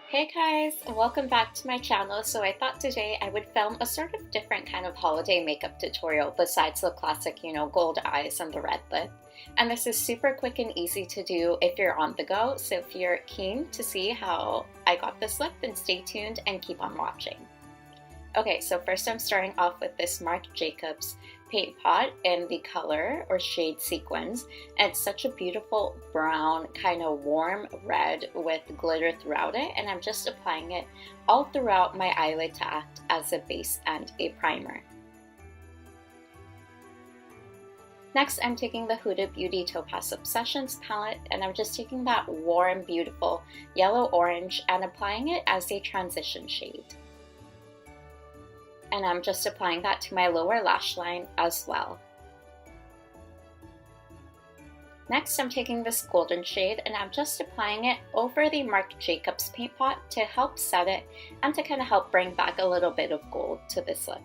Hey guys, welcome back to my channel. So I thought today I would film a sort of different kind of holiday makeup tutorial besides the classic, gold eyes and the red lip. And this is super quick and easy to do if you're on the go. So if you're keen to see how I got this look, then stay tuned and keep on watching. Okay, so first I'm starting off with this Marc Jacobs paint pot in the color or shade See-Quins. And it's such a beautiful brown, kind of warm red with glitter throughout it. And I'm just applying it all throughout my eyelid to act as a base and a primer. Next, I'm taking the Huda Beauty Topaz Obsessions palette, and I'm just taking that warm, beautiful yellow-orange and applying it as a transition shade. And I'm just applying that to my lower lash line as well. Next, I'm taking this golden shade and I'm just applying it over the Marc Jacobs paint pot to help set it and to kind of help bring back a little bit of gold to this look.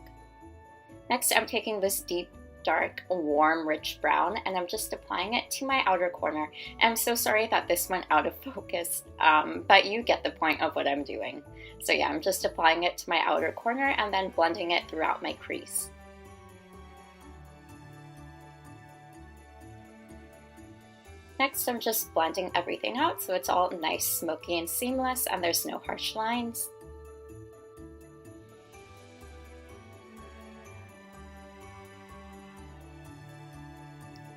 Next, I'm taking this deep, dark, warm, rich brown and I'm just applying it to my outer corner. I'm so sorry that this went out of focus, but you get the point of what I'm doing. So yeah, I'm just applying it to my outer corner and then blending it throughout my crease. Next, I'm just blending everything out so it's all nice, smoky, and seamless and there's no harsh lines.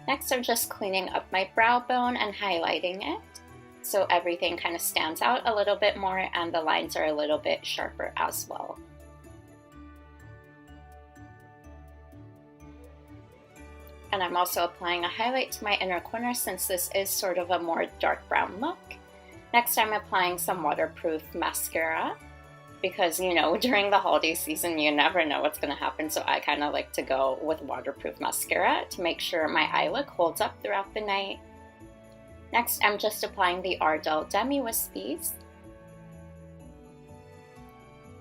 Next, I'm just cleaning up my brow bone and highlighting it so everything kind of stands out a little bit more and the lines are a little bit sharper as well. And I'm also applying a highlight to my inner corner since this is sort of a more dark brown look. Next, I'm applying some waterproof mascara because, during the holiday season, you never know what's going to happen. So I kind of like to go with waterproof mascara to make sure my eye look holds up throughout the night. Next, I'm just applying the Ardell Demi Wispies.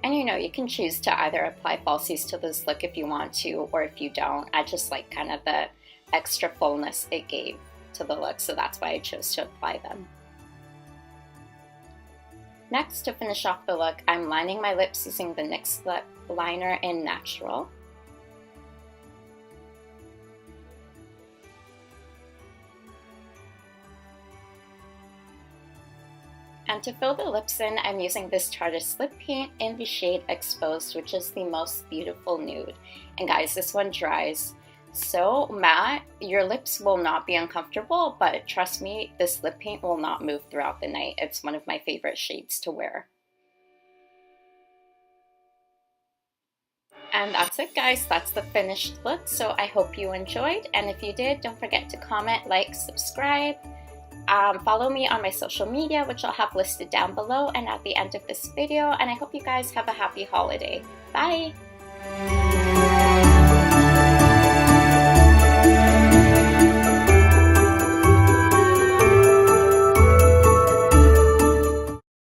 And you can choose to either apply falsies to this look if you want to, or if you don't. I just like kind of the extra fullness it gave to the look, so that's why I chose to apply them. Next, to finish off the look, I'm lining my lips using the NYX lip liner in Natural. And to fill the lips in, I'm using this Tarteist lip paint in the shade Exposed, which is the most beautiful nude. And guys, this one dries so matte, your lips will not be uncomfortable, but trust me, this lip paint will not move throughout the night. It's one of my favorite shades to wear. And that's it, guys. That's the finished look. So I hope you enjoyed. And if you did, don't forget to comment, like, subscribe. Follow me on my social media, which I'll have listed down below and at the end of this video. And I hope you guys have a happy holiday. Bye!